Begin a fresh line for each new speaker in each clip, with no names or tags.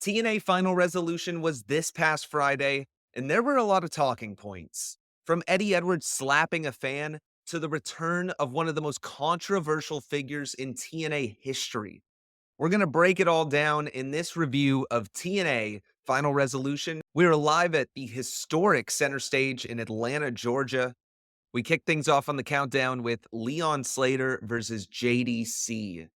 TNA Final Resolution was this past Friday, and there were a lot of talking points. From Eddie Edwards slapping a fan to the return of one of the most controversial figures in TNA history. We're going to break it all down in this review of TNA Final Resolution. We're live at the historic center stage in Atlanta, Georgia. We kick things off on the countdown with Leon Slater versus JDC.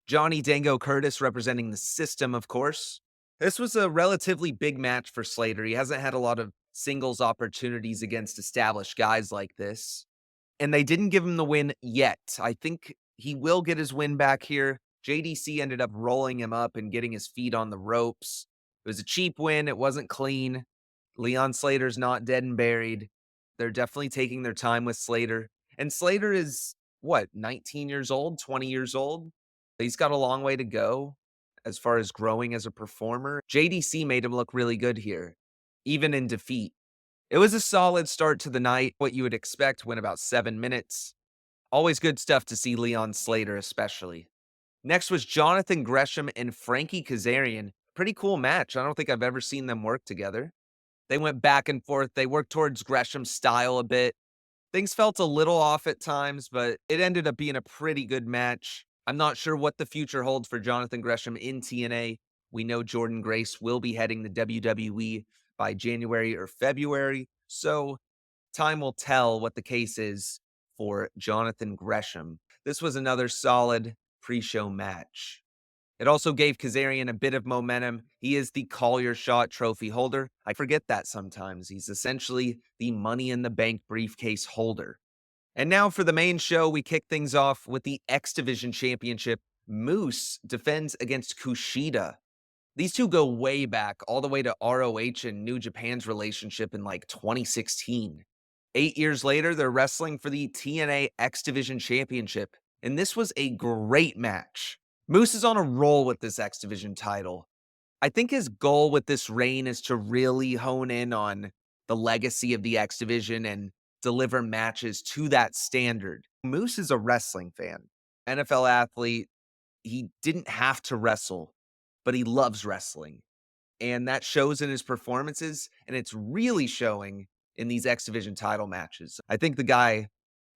Johnny Dango Curtis representing the system, of course. This was a relatively big match for Slater. He hasn't had a lot of singles opportunities against established guys like this. And they didn't give him the win yet. I think he will get his win back here. JDC ended up rolling him up and getting his feet on the ropes. It was a cheap win. It wasn't clean. Leon Slater's not dead and buried. They're definitely taking their time with Slater. And Slater is, what, 19 years old, 20 years old? He's got a long way to go as far as growing as a performer. JDC made him look really good here, even in defeat. It was a solid start to the night, what you would expect when about 7 minutes. Always good stuff to see Leon Slater, especially. Next was Jonathan Gresham and Frankie Kazarian. Pretty cool match. I don't think I've ever seen them work together. They went back and forth. They worked towards Gresham's style a bit. Things felt a little off at times, but it ended up being a pretty good match. I'm not sure what the future holds for Jonathan Gresham in TNA. We know Jordan Grace will be heading the WWE by January or February, so time will tell what the case is for Jonathan Gresham. This was another solid pre-show match. It also gave Kazarian a bit of momentum. He is the Call Your Shot trophy holder. I forget that sometimes. He's essentially the Money in the Bank briefcase holder. And now for the main show, we kick things off with the X Division Championship. Moose defends against Kushida. These two go way back, all the way to ROH and New Japan's relationship in like 2016. 8 years later, they're wrestling for the TNA X Division Championship, and this was a great match. Moose is on a roll with this X Division title. I think his goal with this reign is to really hone in on the legacy of the X Division and deliver matches to that standard. Moose is a wrestling fan, NFL athlete. He didn't have to wrestle, but he loves wrestling. And that shows in his performances, and it's really showing in these X Division title matches. I think the guy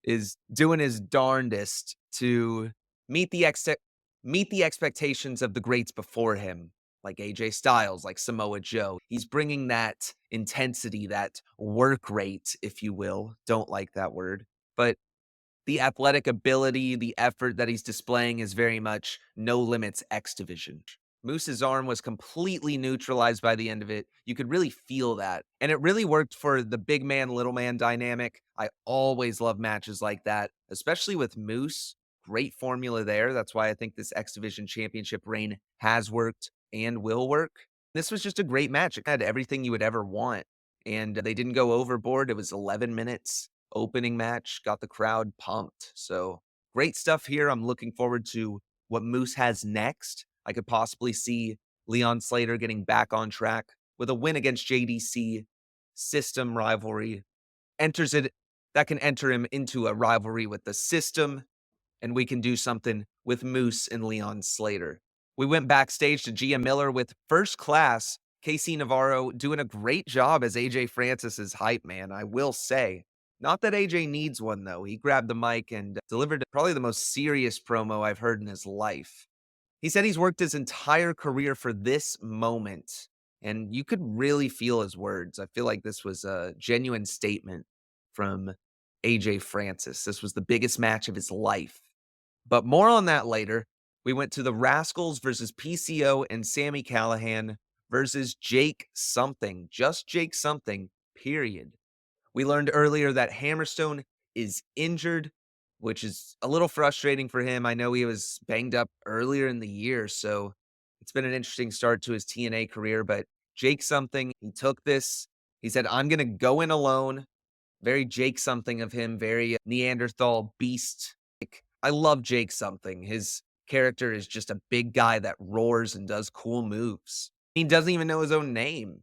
is doing his darndest to meet the expectations of the greats before him, like AJ Styles, like Samoa Joe. He's bringing that intensity, that work rate, if you will. Don't like that word, but the athletic ability, the effort that he's displaying is very much no limits X Division. Moose's arm was completely neutralized by the end of it. You could really feel that. And it really worked for the big man, little man dynamic. I always love matches like that, especially with Moose. Great formula there. That's why I think this X Division Championship reign has worked and will work. This was just a great match. It had everything you would ever want. And they didn't go overboard. It was 11 minutes. Opening match, got the crowd pumped. So great stuff here. I'm looking forward to what Moose has next. I could possibly see Leon Slater getting back on track with a win against JDC. System rivalry enters it. That can enter him into a rivalry with the system, and we can do something with Moose and Leon Slater. We went backstage to Gia Miller with First Class. Casey Navarro doing a great job as AJ Francis's hype man, I will say. Not that AJ needs one, though. He grabbed the mic and delivered probably the most serious promo I've heard in his life. He said he's worked his entire career for this moment, and you could really feel his words. I feel like this was a genuine statement from AJ Francis. This was the biggest match of his life. But more on that later. We went to the Rascals versus PCO and Sammy Callahan versus Jake something. Just Jake something, period. We learned earlier that Hammerstone is injured, which is a little frustrating for him. I know he was banged up earlier in the year, so it's been an interesting start to his TNA career. But Jake something, he took this. He said, I'm going to go in alone. Very Jake something of him, very Neanderthal beast. I love Jake something. His character is just a big guy that roars and does cool moves. He doesn't even know his own name.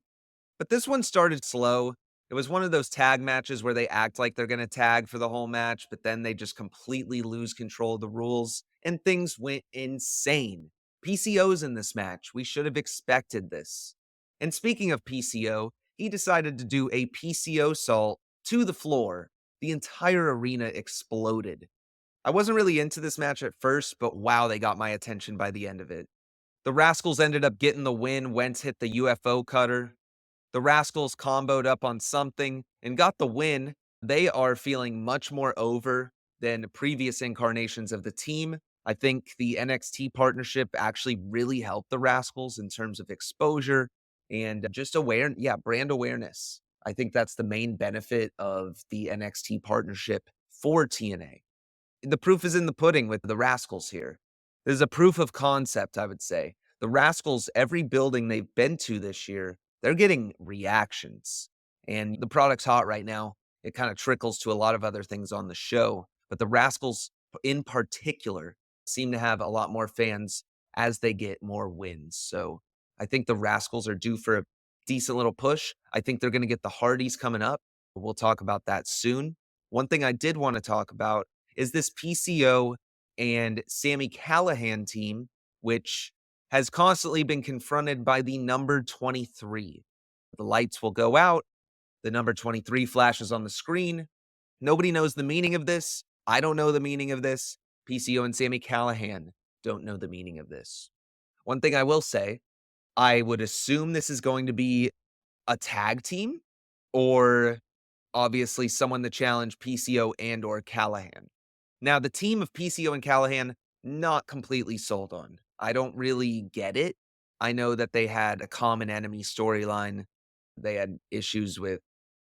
But this one started slow. It was one of those tag matches where they act like they're going to tag for the whole match, but then they just completely lose control of the rules, and things went insane. PCO's in this match. We should have expected this. And speaking of PCO, he decided to do a PCO salt to the floor. The entire arena exploded. I wasn't really into this match at first, but wow, they got my attention by the end of it. The Rascals ended up getting the win. Wentz hit the UFO cutter. The Rascals comboed up on something and got the win. They are feeling much more over than previous incarnations of the team. I think the NXT partnership actually really helped the Rascals in terms of exposure and just brand awareness. I think that's the main benefit of the NXT partnership for TNA. The proof is in the pudding with the Rascals here. There's a proof of concept, I would say. The Rascals, every building they've been to this year, they're getting reactions. And the product's hot right now. It kind of trickles to a lot of other things on the show. But the Rascals, in particular, seem to have a lot more fans as they get more wins. So I think the Rascals are due for a decent little push. I think they're going to get the Hardys coming up. We'll talk about that soon. One thing I did want to talk about is this PCO and Sami Callihan team, which has constantly been confronted by the number 23. The lights will go out. The number 23 flashes on the screen. Nobody knows the meaning of this. I don't know the meaning of this. PCO and Sami Callihan don't know the meaning of this. One thing I will say, I would assume this is going to be a tag team or obviously someone to challenge PCO and or Callahan. Now, the team of PCO and Callahan, not completely sold on. I don't really get it. I know that they had a common enemy storyline. They had issues with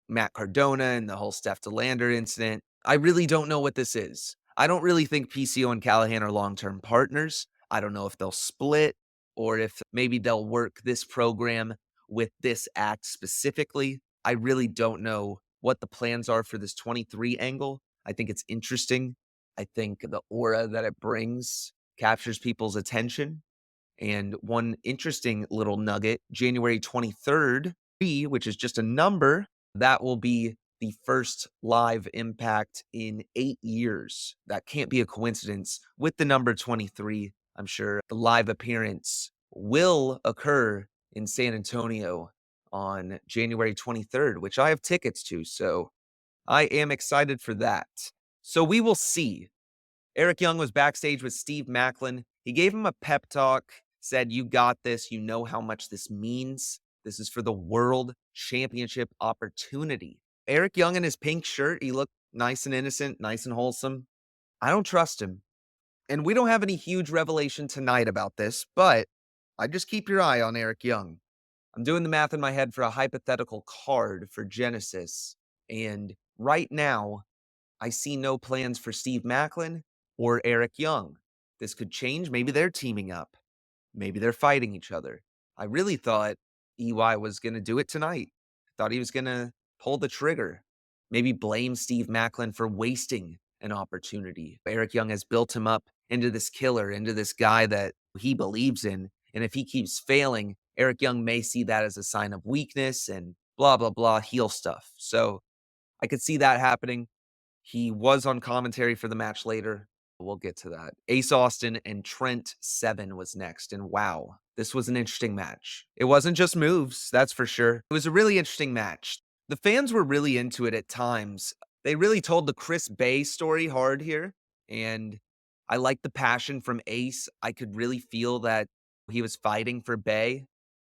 Matt Cardona and the whole Steph DeLander incident. I really don't know what this is. I don't really think PCO and Callahan are long-term partners. I don't know if they'll split or if maybe they'll work this program with this act specifically. I really don't know what the plans are for this 23 angle. I think it's interesting. I think the aura that it brings captures people's attention. And one interesting little nugget, January 23rd, which is just a number, that will be the first live Impact in 8 years. That can't be a coincidence with the number 23. I'm sure the live appearance will occur in San Antonio on January 23rd, which I have tickets to. So I am excited for that. So we will see. Eric Young was backstage with Steve Macklin. He gave him a pep talk, said, "You got this. You know how much this means. This is for the world championship opportunity." Eric Young in his pink shirt, he looked nice and innocent, nice and wholesome. I don't trust him. And we don't have any huge revelation tonight about this, but I just keep your eye on Eric Young. I'm doing the math in my head for a hypothetical card for Genesis. And right now, I see no plans for Steve Macklin or Eric Young. This could change. Maybe they're teaming up. Maybe they're fighting each other. I really thought EY was going to do it tonight. I thought he was going to pull the trigger. Maybe blame Steve Macklin for wasting an opportunity. Eric Young has built him up into this killer, into this guy that he believes in. And if he keeps failing, Eric Young may see that as a sign of weakness and blah, blah, blah, heel stuff. So I could see that happening. He was on commentary for the match later. We'll get to that. Ace Austin and Trent Seven was next. And wow, this was an interesting match. It wasn't just moves, that's for sure. It was a really interesting match. The fans were really into it at times. They really told the Chris Bay story hard here. And I liked the passion from Ace. I could really feel that he was fighting for Bay.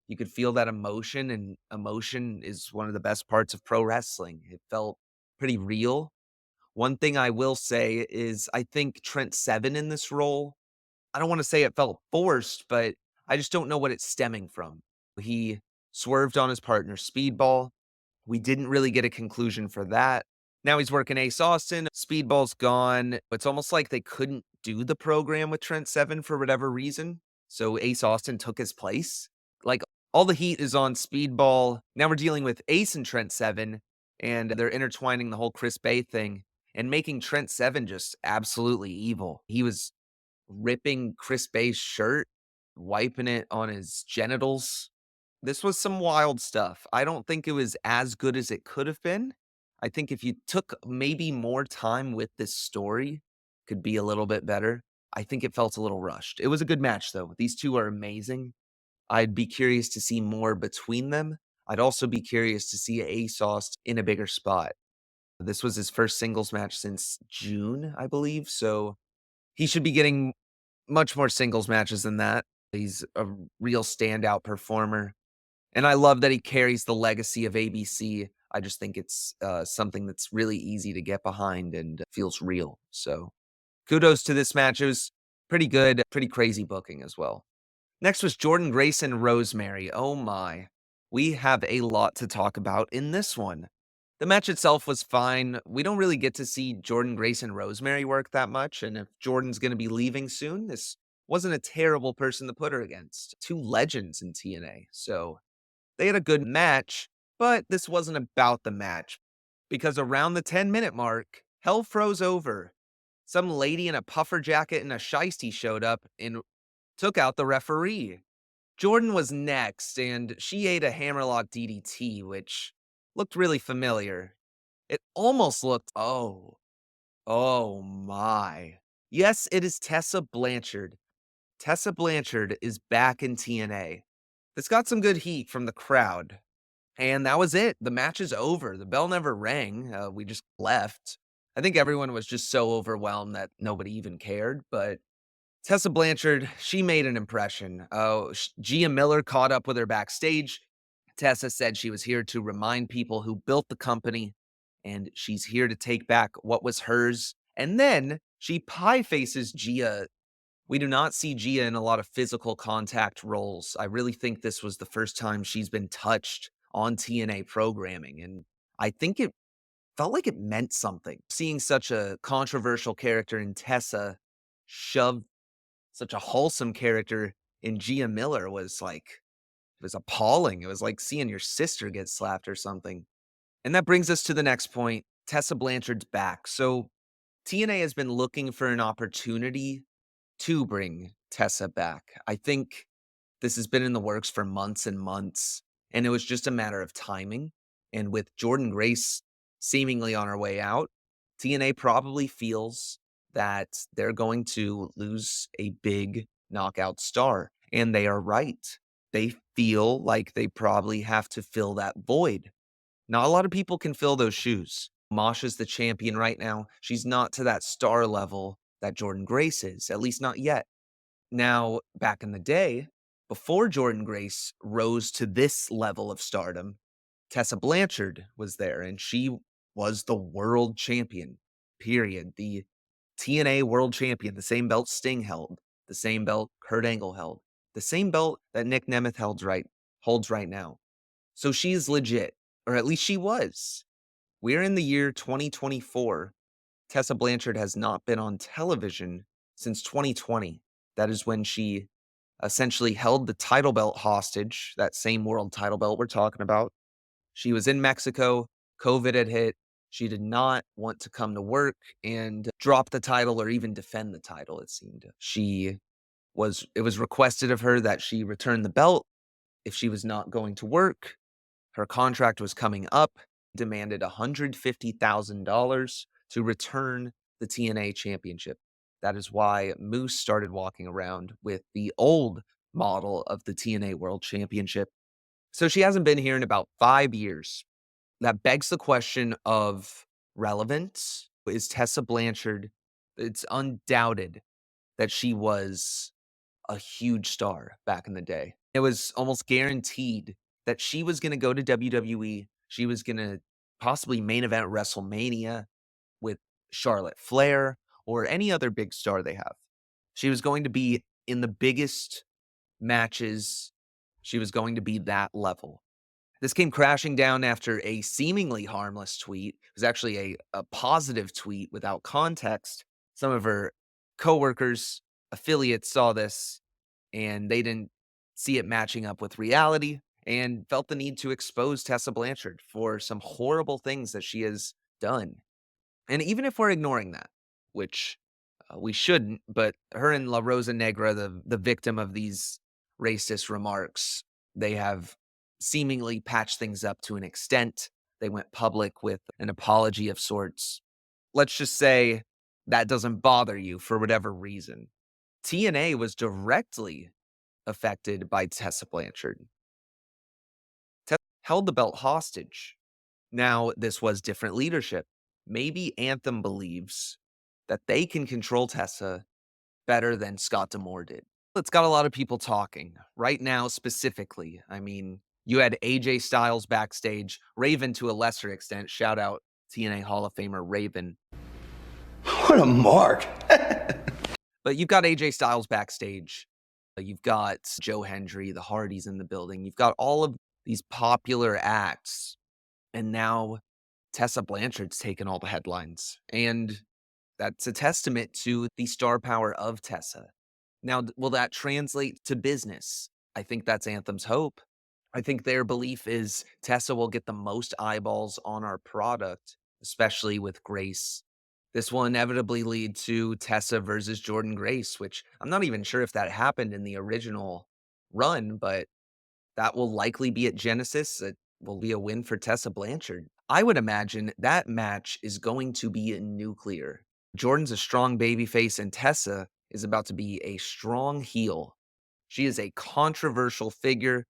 You could feel that emotion, and emotion is one of the best parts of pro wrestling. It felt pretty real. One thing I will say is I think Trent Seven in this role, I don't want to say it felt forced, but I just don't know what it's stemming from. He swerved on his partner Speedball. We didn't really get a conclusion for that. Now he's working Ace Austin. Speedball's gone. It's almost like they couldn't do the program with Trent Seven for whatever reason. So Ace Austin took his place. Like, all the heat is on Speedball. Now we're dealing with Ace and Trent Seven, and they're intertwining the whole Chris Bay thing and making Trent Seven just absolutely evil. He was ripping Chris Bay's shirt, wiping it on his genitals. This was some wild stuff. I don't think it was as good as it could have been. I think if you took maybe more time with this story, could be a little bit better. I think it felt a little rushed. It was a good match, though. These two are amazing. I'd be curious to see more between them. I'd also be curious to see ASOS in a bigger spot. This was his first singles match since June, I believe, so he should be getting much more singles matches than that. He's a real standout performer, and I love that he carries the legacy of ABC. I just think it's, something that's really easy to get behind and feels real, so kudos to this match. It was pretty good, pretty crazy booking as well. Next was Jordan Grace and Rosemary. Oh my. We have a lot to talk about in this one. The match itself was fine. We don't really get to see Jordan Grace and Rosemary work that much, and if Jordan's going to be leaving soon, this wasn't a terrible person to put her against. Two legends in TNA. So they had a good match, but this wasn't about the match because around the 10-minute mark, hell froze over. Some lady in a puffer jacket and a shiesty showed up and took out the referee. Jordan was next, and she ate a hammerlock DDT, which looked really familiar. It almost looked, oh my. Yes, it is Tessa Blanchard. Tessa Blanchard is back in TNA. This got some good heat from the crowd. And that was it. The match is over. The bell never rang. We just left. I think everyone was just so overwhelmed that nobody even cared, but Tessa Blanchard, she made an impression. Gia Miller caught up with her backstage. Tessa said she was here to remind people who built the company, and she's here to take back what was hers. And then she pie faces Gia. We do not see Gia in a lot of physical contact roles. I really think this was the first time she's been touched on TNA programming, and I think it felt like it meant something. Seeing such a controversial character in Tessa shove such a wholesome character in Gia Miller was like it was appalling. It was like seeing your sister get slapped or something. And that brings us to the next point. Tessa Blanchard's back. So TNA has been looking for an opportunity to bring Tessa back. I think this has been in the works for months and months, and it was just a matter of timing. And with Jordan Grace seemingly on her way out, TNA probably feels that they're going to lose a big knockout star. And they are right. They feel like they probably have to fill that void. Not a lot of people can fill those shoes. Masha's the champion right now. She's not to that star level that Jordan Grace is, at least not yet. Now, back in the day, before Jordan Grace rose to this level of stardom, Tessa Blanchard was there, and she was the world champion, period. The TNA world champion, the same belt Sting held, the same belt Kurt Angle held, the same belt that Nick Nemeth holds right now. So she's legit, or at least she was. We're in the year 2024. Tessa Blanchard has not been on television since 2020. That is when she essentially held the title belt hostage, that same world title belt we're talking about. She was in Mexico, COVID had hit. She did not want to come to work and drop the title or even defend the title, it seemed. It was requested of her that she return the belt if she was not going to work. Her contract was coming up, demanded $150,000 to return the TNA championship. That is why Moose started walking around with the old model of the TNA World Championship. So she hasn't been here in about 5 years. That begs the question of relevance. Is Tessa Blanchard, it's undoubted that she was a huge star back in the day. It was almost guaranteed that she was going to go to WWE. She was going to possibly main event WrestleMania with Charlotte Flair or any other big star they have. She was going to be in the biggest matches. She was going to be that level. This came crashing down after a seemingly harmless tweet. It was actually a positive tweet without context. Some of her coworkers, affiliates saw this and they didn't see it matching up with reality and felt the need to expose Tessa Blanchard for some horrible things that she has done. And even if we're ignoring that, which we shouldn't, but her and La Rosa Negra, the victim of these racist remarks, they have seemingly patched things up to an extent. They went public with an apology of sorts. Let's just say that doesn't bother you for whatever reason. TNA was directly affected by Tessa Blanchard. Tessa held the belt hostage. Now, this was different leadership. Maybe Anthem believes that they can control Tessa better than Scott D'Amore did. It's got a lot of people talking right now specifically. I mean, you had AJ Styles backstage, Raven to a lesser extent. Shout out TNA Hall of Famer Raven.
What a mark.
But you've got AJ Styles backstage. You've got Joe Hendry, the Hardys in the building. You've got all of these popular acts. And now Tessa Blanchard's taken all the headlines. And that's a testament to the star power of Tessa. Now, will that translate to business? I think that's Anthem's hope. I think their belief is Tessa will get the most eyeballs on our product, especially with Grace. This will inevitably lead to Tessa versus Jordan Grace, which I'm not even sure if that happened in the original run, but that will likely be at Genesis. It will be a win for Tessa Blanchard. I would imagine that match is going to be nuclear. Jordan's a strong babyface, and Tessa is about to be a strong heel. She is a controversial figure.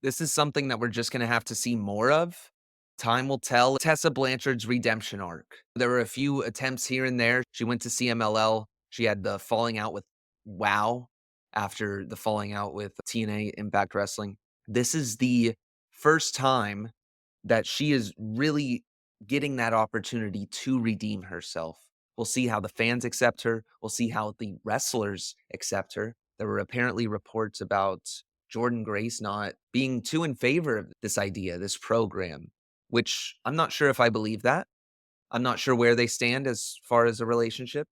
This is something that we're just going to have to see more of. Time will tell. Tessa Blanchard's redemption arc. There were a few attempts here and there. She went to CMLL. She had the falling out with WOW after the falling out with TNA Impact Wrestling. This is the first time that she is really getting that opportunity to redeem herself. We'll see how the fans accept her. We'll see how the wrestlers accept her. There were apparently reports about Jordan Grace not being too in favor of this idea, this program, which I'm not sure if I believe that. I'm not sure where they stand as far as a relationship.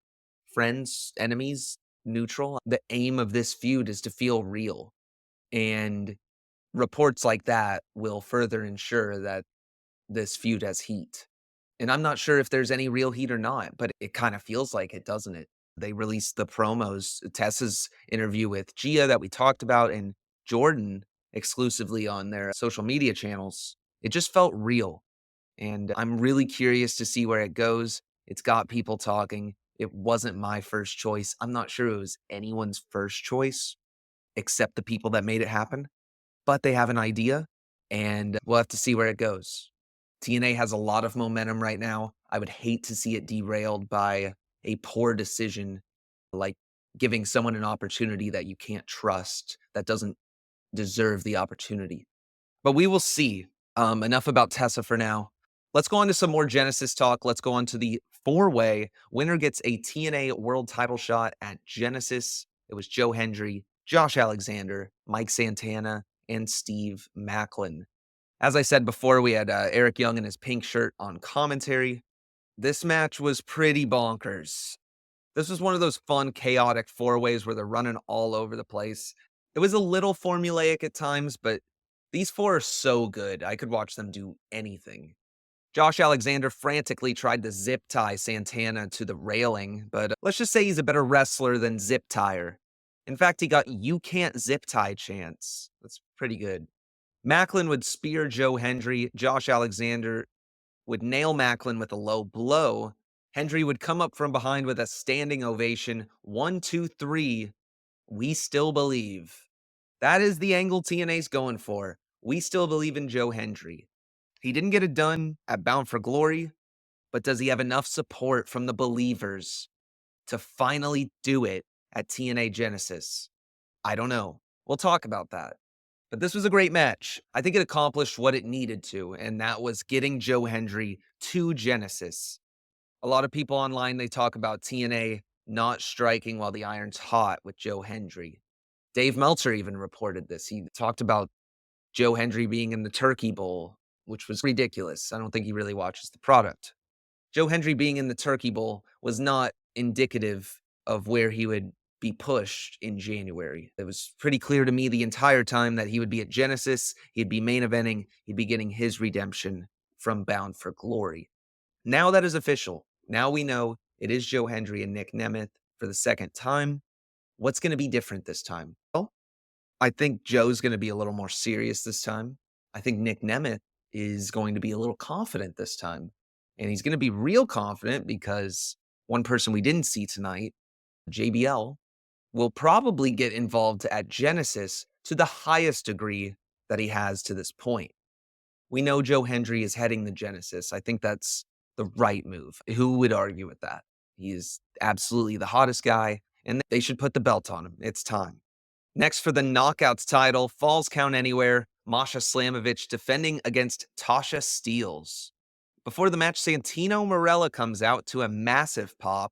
Friends, enemies, neutral. The aim of this feud is to feel real. And reports like that will further ensure that this feud has heat. And I'm not sure if there's any real heat or not, but it kind of feels like it, doesn't it? They released the promos, Tessa's interview with Gia that we talked about, and Jordan exclusively on their social media channels. It just felt real. And I'm really curious to see where it goes. It's got people talking. It wasn't my first choice. I'm not sure it was anyone's first choice except the people that made it happen, but they have an idea and we'll have to see where it goes. TNA has a lot of momentum right now. I would hate to see it derailed by a poor decision, like giving someone an opportunity that you can't trust, that doesn't deserve the opportunity. But we will see. Enough about Tessa for now. Let's go on to some more Genesis talk. Let's go on to the four-way. Winner gets a TNA world title shot at Genesis. It was Joe Hendry, Josh Alexander, Mike Santana, and Steve Macklin. As I said before, we had Eric Young in his pink shirt on commentary. This match was pretty bonkers. This was one of those fun, chaotic four-ways where they're running all over the place. It was a little formulaic at times, but these four are so good. I could watch them do anything. Josh Alexander frantically tried to zip tie Santana to the railing, but let's just say he's a better wrestler than Zip Tire. In fact, he got "you can't zip tie" chance. That's pretty good. Macklin would spear Joe Hendry. Josh Alexander would nail Macklin with a low blow. Hendry would come up from behind with a standing ovation. 1, 2, 3. We still believe. That is the angle TNA's going for. We still believe in Joe Hendry. He didn't get it done at Bound for Glory, but does he have enough support from the believers to finally do it at TNA Genesis? I don't know. We'll talk about that. But this was a great match. I think it accomplished what it needed to, and that was getting Joe Hendry to Genesis. A lot of people online, they talk about TNA not striking while the iron's hot with Joe Hendry. Dave Meltzer even reported this. He talked about Joe Hendry being in the Turkey Bowl, which was ridiculous. I don't think he really watches the product. Joe Hendry being in the Turkey Bowl was not indicative of where he would be pushed in January. It was pretty clear to me the entire time that he would be at Genesis, he'd be main eventing, he'd be getting his redemption from Bound for Glory. Now that is official. Now we know it is Joe Hendry and Nick Nemeth for the second time. What's going to be different this time? Well, I think Joe's going to be a little more serious this time. I think Nick Nemeth is going to be a little confident this time. And he's going to be real confident because one person we didn't see tonight, JBL, will probably get involved at Genesis to the highest degree that he has to this point. We know Joe Hendry is heading the Genesis. I think that's the right move. Who would argue with that? He's absolutely the hottest guy, and they should put the belt on him. It's time. Next for the Knockouts title, Falls Count Anywhere, Masha Slamovich defending against Tasha Steelz. Before the match, Santino Marella comes out to a massive pop.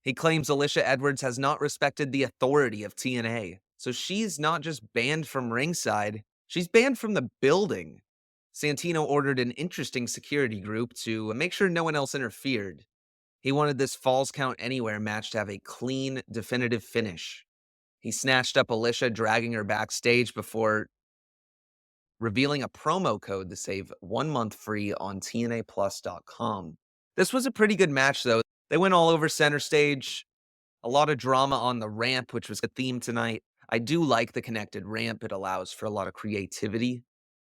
He claims Alicia Edwards has not respected the authority of TNA, so she's not just banned from ringside, she's banned from the building. Santino ordered an interesting security group to make sure no one else interfered. He wanted this Falls Count Anywhere match to have a clean, definitive finish. He snatched up Alicia, dragging her backstage before revealing a promo code to save 1 month free on TNAplus.com. This was a pretty good match, though. They went all over center stage, a lot of drama on the ramp, which was the theme tonight. I do like the connected ramp, it allows for a lot of creativity.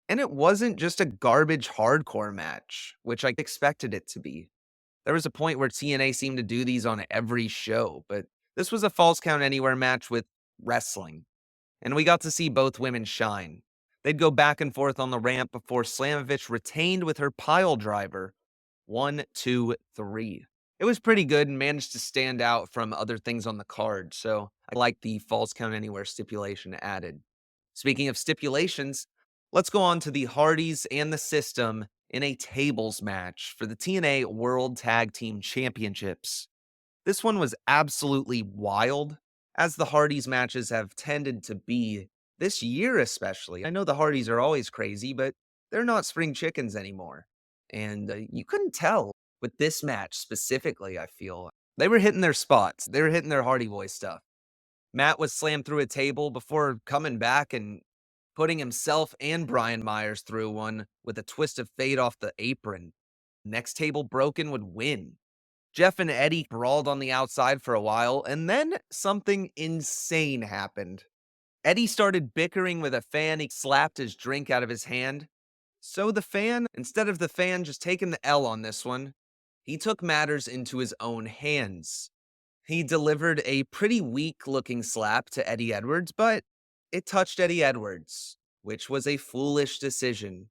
And it wasn't just a garbage hardcore match, which I expected it to be. There was a point where TNA seemed to do these on every show, but this was a Falls Count Anywhere match with wrestling, and we got to see both women shine. They'd go back and forth on the ramp before Slamovich retained with her pile driver. 1, 2, 3. It was pretty good and managed to stand out from other things on the card, so I like the Falls Count Anywhere stipulation added. Speaking of stipulations, let's go on to the Hardys and the System in a tables match for the TNA World Tag Team Championships. This one was absolutely wild, as the Hardys matches have tended to be this year, especially. I know the Hardys are always crazy, but they're not spring chickens anymore. And you couldn't tell with this match specifically, I feel. They were hitting their spots, they were hitting their Hardy Boy stuff. Matt was slammed through a table before coming back and putting himself and Brian Myers through one with a twist of fate off the apron. Next table broken would win. Jeff and Eddie brawled on the outside for a while, and then something insane happened. Eddie started bickering with a fan. He slapped his drink out of his hand. So the fan, instead of the fan just taking the L on this one, he took matters into his own hands. He delivered a pretty weak looking slap to Eddie Edwards, but it touched Eddie Edwards, which was a foolish decision.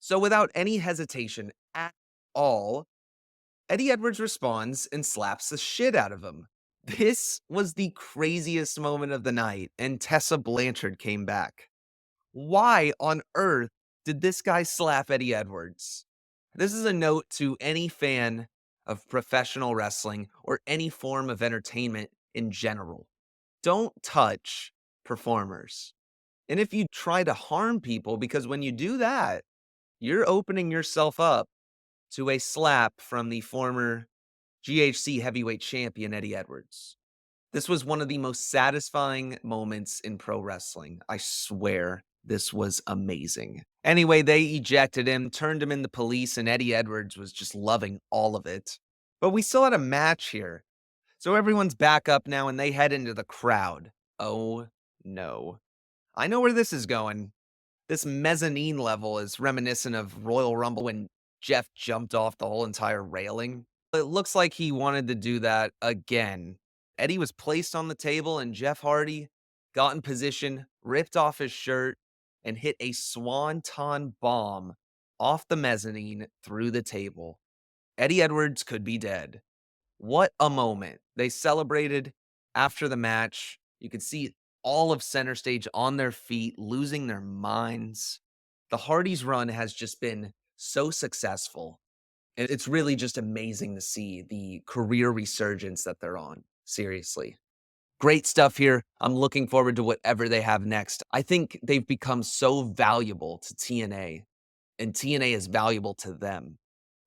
So without any hesitation at all, Eddie Edwards responds and slaps the shit out of him. This was the craziest moment of the night, and Tessa Blanchard came back. Why on earth did this guy slap Eddie Edwards? This is a note to any fan of professional wrestling or any form of entertainment in general. Don't touch performers. And if you try to harm people, because when you do that, you're opening yourself up to a slap from the former GHC heavyweight champion Eddie Edwards. This was one of the most satisfying moments in pro wrestling. I swear, this was amazing. Anyway, they ejected him, turned him into police, and Eddie Edwards was just loving all of it. But we still had a match here. So everyone's back up now and they head into the crowd. Oh no. I know where this is going. This mezzanine level is reminiscent of Royal Rumble when Jeff jumped off the whole entire railing. It looks like he wanted to do that again. Eddie was placed on the table and Jeff Hardy got in position, ripped off his shirt, and hit a swanton bomb off the mezzanine through the table. Eddie Edwards could be dead. What a moment. They celebrated after the match. You could see all of center stage on their feet, losing their minds. The Hardys run has just been so successful. And it's really just amazing to see the career resurgence that they're on. Seriously. Great stuff here. I'm looking forward to whatever they have next. I think they've become so valuable to TNA, and TNA is valuable to them.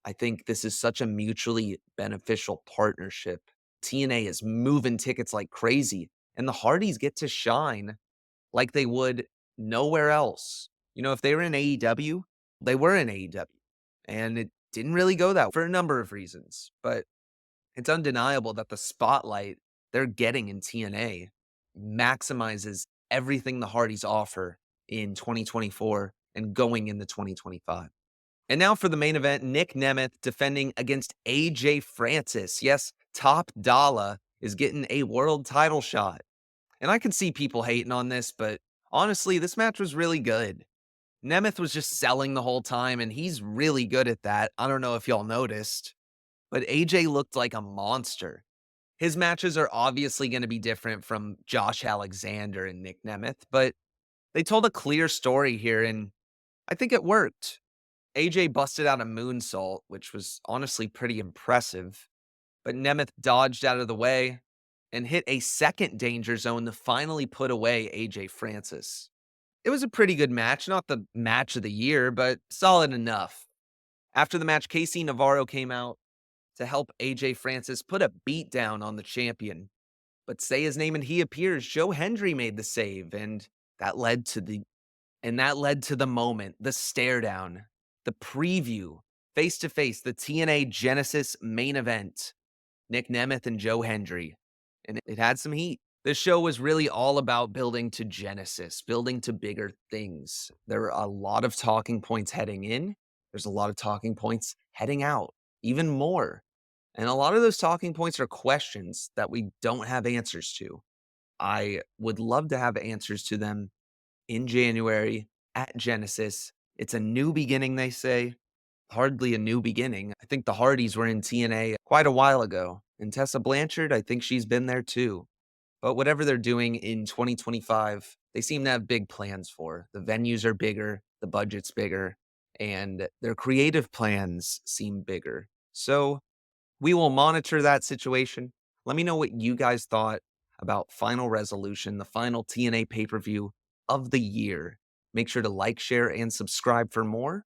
I think this is such a mutually beneficial partnership. TNA is moving tickets like crazy, and the Hardys get to shine like they would nowhere else. You know, if they were in AEW, they were in AEW, and it didn't really go that for a number of reasons, but it's undeniable that the spotlight they're getting in TNA maximizes everything the Hardys offer in 2024 and going into 2025. And now for the main event, Nick Nemeth defending against AJ Francis. Yes, Top Dollar is getting a world title shot. And I can see people hating on this, but honestly, this match was really good. Nemeth was just selling the whole time, and he's really good at that. I don't know if y'all noticed, but AJ looked like a monster. His matches are obviously going to be different from Josh Alexander and Nick Nemeth, but they told a clear story here, and I think it worked. AJ busted out a moonsault, which was honestly pretty impressive, but Nemeth dodged out of the way and hit a second danger zone to finally put away AJ Francis. It was a pretty good match, not the match of the year, but solid enough. After the match, Casey Navarro came out to help AJ Francis put a beat down on the champion. But say his name and he appears, Joe Hendry made the save, and that led to the that led to the moment, the stare down, the preview, face to face, the TNA Genesis main event. Nick Nemeth and Joe Hendry. And it had some heat. This show was really all about building to Genesis, building to bigger things. There are a lot of talking points heading in. There's a lot of talking points heading out, even more. And a lot of those talking points are questions that we don't have answers to. I would love to have answers to them in January at Genesis. It's a new beginning, they say. Hardly a new beginning. I think the Hardys were in TNA quite a while ago. And Tessa Blanchard, I think she's been there too. But whatever they're doing in 2025, they seem to have big plans for. The venues are bigger, the budget's bigger, and their creative plans seem bigger. So we will monitor that situation. Let me know what you guys thought about Final Resolution, the final TNA pay per view of the year. Make sure to like, share, and subscribe for more,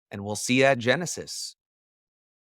and we'll see you at Genesis.